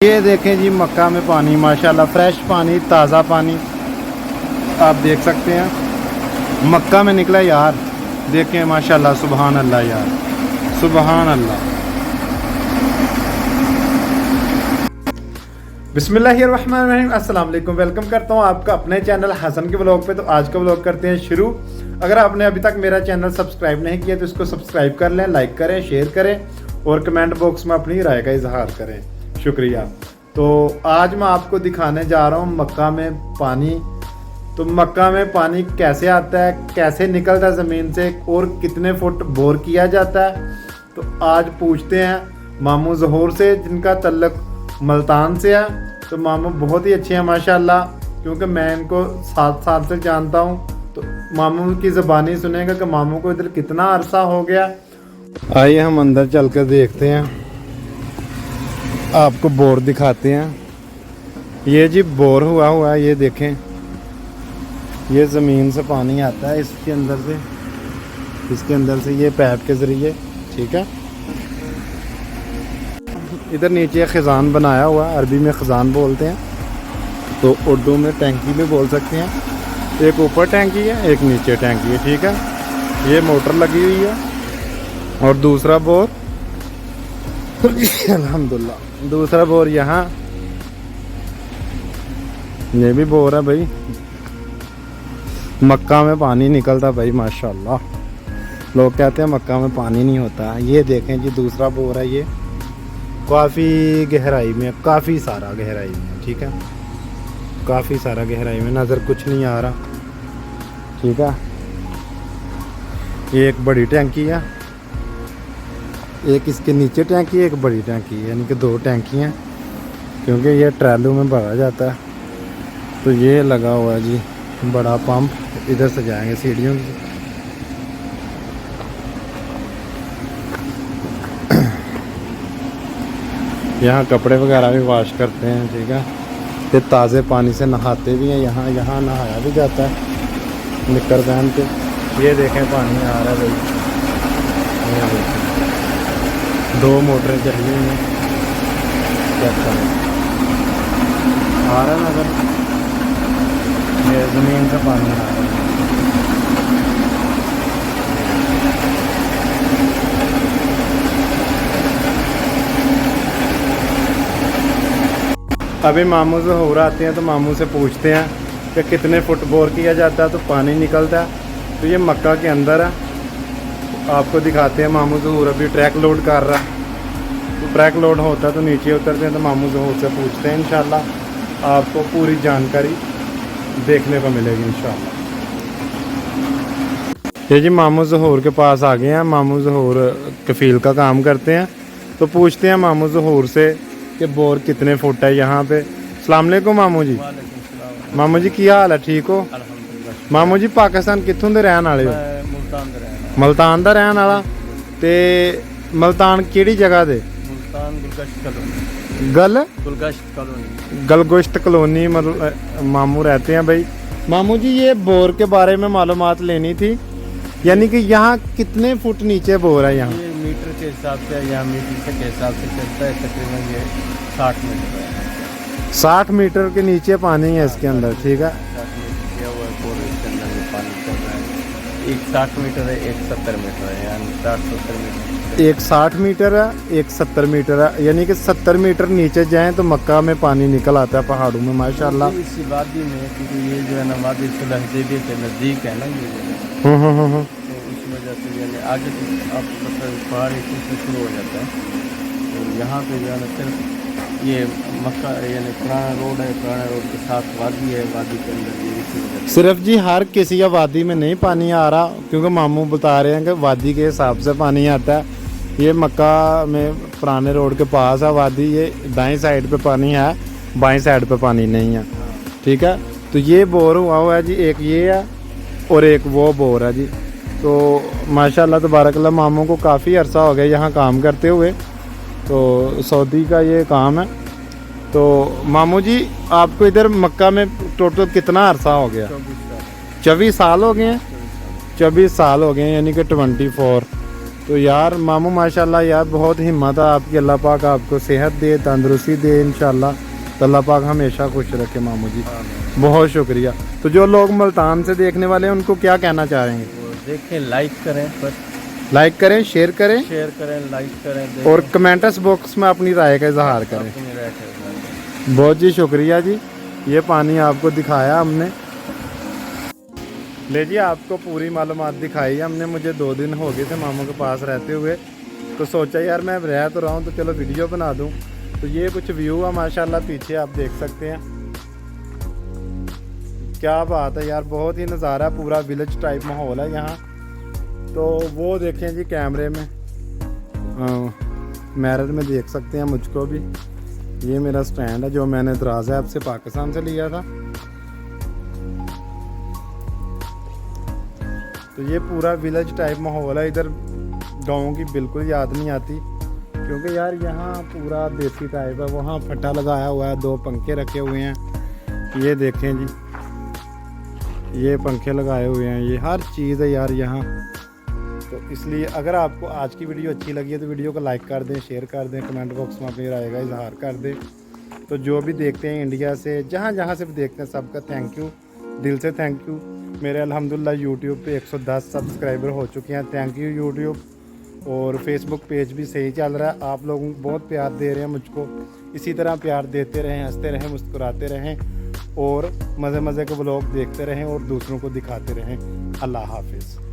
ये देखें जी मक्का में पानी माशाल्लाह फ्रेश पानी, ताज़ा पानी आप देख सकते हैं मक्का में निकला यार। देखें माशाल्लाह, सुबहान अल्लाह यार, सुबहान अल्लाह। बिस्मिल्लाहिर्रहमानिर्रहीम, अस्सलाम वालेकुम। वेलकम करता हूँ आपका अपने चैनल हसन के व्लॉग पे। तो आज का व्लॉग करते हैं शुरू। अगर आपने अभी तक मेरा चैनल सब्सक्राइब नहीं किया तो इसको सब्सक्राइब कर लें, लाइक करें, शेयर करें और कमेंट बॉक्स में अपनी राय का इजहार करें। शुक्रिया। तो आज मैं आपको दिखाने जा रहा हूँ मक्का में पानी। तो मक्का में पानी कैसे आता है, कैसे निकलता है ज़मीन से और कितने फुट बोर किया जाता है। तो आज पूछते हैं मामू ज़हूर से, जिनका तल्लुक़ मुल्तान से है। तो मामू बहुत ही अच्छे हैं माशाल्लाह, क्योंकि मैं इनको 7 साल से जानता हूँ। तो मामू की ज़बानी सुनेगा कि मामू को इधर कितना अरसा हो गया। आइए हम अंदर चल कर देखते हैं, आपको बोर दिखाते हैं। ये जी बोर हुआ है, ये देखें, ये ज़मीन से पानी आता है इसके अंदर से, इसके अंदर से ये पाइप के ज़रिए, ठीक है। इधर नीचे खजान बनाया हुआ है, अरबी में खजान बोलते हैं, तो उर्दू में टैंकी भी बोल सकते हैं। एक ऊपर टैंकी है, एक नीचे टैंकी है, ठीक है। ये मोटर लगी हुई है और दूसरा बोर अल्हम्दुलिल्लाह, दूसरा बोर यहाँ, ये भी बोर है भाई। मक्का में पानी निकलता भाई माशाल्लाह। लोग कहते हैं मक्का में पानी नहीं होता। ये देखें जी दूसरा बोर है, ये काफ़ी गहराई में, काफ़ी सारा गहराई में, ठीक है, काफ़ी सारा गहराई में, नज़र कुछ नहीं आ रहा, ठीक है। ये एक बड़ी टैंकी है, एक इसके नीचे टैंकी, एक बड़ी टैंकी है, यानी कि 2 टैंकी हैं, क्योंकि ये ट्रैलों में भरा जाता है। तो ये लगा हुआ है जी बड़ा पंप। इधर से जाएंगे सीढ़ियों से। यहाँ कपड़े वगैरह भी वॉश करते हैं, ठीक है। ये ताज़े पानी से नहाते भी हैं, यहाँ नहाया भी जाता है निक्कर पहन के। ये देखें पानी आ रहा है भाई, ये देखें 2 मोटरें चली हुई हैं, आ रहा है ना अगर, ये ज़मीन से पानी आ रहा है। अभी मामू ज़हूर आते हैं तो मामू से पूछते हैं कि कितने फुट बोर किया जाता है तो पानी निकलता है। तो ये मक्का के अंदर है, तो आपको दिखाते हैं। मामू ज़हूर अभी ट्रैक लोड कर रहा है, तो ट्रैक लोड होता है तो नीचे उतरते हैं, तो मामू ज़हूर से पूछते हैं। इंशाल्लाह आपको पूरी जानकारी देखने को मिलेगी इंशाल्लाह। ये जी मामू ज़हूर के पास आ गए हैं। मामू ज़हूर कफ़ील का काम करते हैं, तो पूछते हैं मामू ज़हूर से कि बोर कितने फुट है यहाँ पे। अस्सलाम वालेकुम मामू जी। मामू जी की हाल है, ठीक हो? मामू जी पाकिस्तान कित्थों दे रहन वाले हो? मुल्तान दा रहन वाला। ते मुल्तान केड़ी जगह दे? गलगोश्त कॉलोनी मामू रहते हैं भाई। मामू जी ये बोर के बारे में मालूमात लेनी थी, यानी कि यहाँ कितने फुट नीचे बोर है? यहाँ मीटर के हिसाब से, यहाँ मीटर के हिसाब से चलता है, तकरीबन ये 60 मीटर है। 60 मीटर के नीचे पानी है इसके अंदर, ठीक है। 60 मीटर किया हुआ है बोर, इसके अंदर में पानी चल रहा है। एक 60 मीटर है, एक 70 मीटर है, यानी 60-70 मीटर। एक 60 मीटर है, एक 70 मीटर है, यानी कि 70 मीटर नीचे जाएं तो मक्का में पानी निकल आता है पहाड़ों में माशाल्लाह। इसी वादी में, क्योंकि ये जो है ना वादी सुलहदेबी के नज़दीक है ना ये जगह, तो उस वजह से यानी आगे आप पहाड़ से शुरू हो जाता है। तो यहाँ पे जो है ना सिर्फ ये मक्का यानी पुराना रोड है, पुराना रोड के साथ वादी है, वादी के अंदर ये इसी वजह से। सिर्फ जी हर किसी या वादी में नहीं पानी आ रहा, क्योंकि मामू बता रहे हैं कि वादी के हिसाब से पानी आता है। ये मक्का में पुराने रोड के पास है वादी, ये दाएं साइड पे पानी है, बाएं साइड पे पानी नहीं है, ठीक है। तो ये बोर हुआ है जी, एक ये है और एक वो बोर है जी। तो माशाल्लाह तबारकल्लाह मामू को काफ़ी अरसा हो गया यहाँ काम करते हुए, तो सऊदी का ये काम है। तो मामू जी आपको इधर मक्का में टोटल कितना अरसा हो गया? 24 24 साल साल हो गए हैं। 24 साल हो गए हैं, यानी कि 24 तो यार मामू माशाल्लाह यार बहुत हिम्मत है आपकी, अल्लाह पाक आपको सेहत दे, तंदुरुस्ती दे इंशाल्लाह। तो अल्लाह पाक हमेशा खुश रखे मामू जी, बहुत शुक्रिया। तो जो लोग मुल्तान से देखने वाले हैं उनको क्या कहना चाहेंगे? वो देखें, लाइक करें, बस लाइक करें, शेयर करें लाइक करें और कमेंट्स बॉक्स में अपनी राय का इजहार करें। अपनी राय का इज़हार बहुत जी शुक्रिया जी, ये पानी आपको दिखाया हमने। ले जी आपको पूरी मालूमात दिखाई हमने। मुझे 2 दिन हो गए थे मामू के पास रहते हुए, तो सोचा यार मैं रह तो रहा हूँ तो चलो वीडियो बना दूँ। तो ये कुछ व्यू है माशाल्लाह, पीछे आप देख सकते हैं। क्या बात है यार, बहुत ही नज़ारा, पूरा विलेज टाइप माहौल है यहाँ। तो वो देखें जी कैमरे में, मिरर में देख सकते हैं मुझको भी। ये मेरा स्टैंड है जो मैंने दराज़ा ऐप से पाकिस्तान से लिया था। तो ये पूरा विलेज टाइप माहौल है, इधर गाँव की बिल्कुल याद नहीं आती, क्योंकि यार यहाँ पूरा देसी टाइप है। वहाँ फट्टा लगाया हुआ है, 2 पंखे रखे हुए हैं। ये देखें जी, ये पंखे लगाए हुए हैं, ये हर चीज़ है यार यहाँ। तो इसलिए अगर आपको आज की वीडियो अच्छी लगी है तो वीडियो को लाइक कर दें, शेयर कर दें, कमेंट बॉक्स में अपनी राय का इजहार कर दें। तो जो भी देखते हैं इंडिया से, जहाँ जहाँ से भी देखते हैं, सबका थैंक यू, दिल से थैंक यू। मेरे अल्हम्दुलिल्लाह यूट्यूब पे 110 सब्सक्राइबर हो चुके हैं, थैंक यू यूट्यूब। और फेसबुक पेज भी सही चल रहा है, आप लोग बहुत प्यार दे रहे हैं मुझको। इसी तरह प्यार देते रहें, हंसते रहें, मुस्कुराते रहें और मज़े मज़े के व्लॉग देखते रहें और दूसरों को दिखाते रहें। अल्लाह हाफिज़।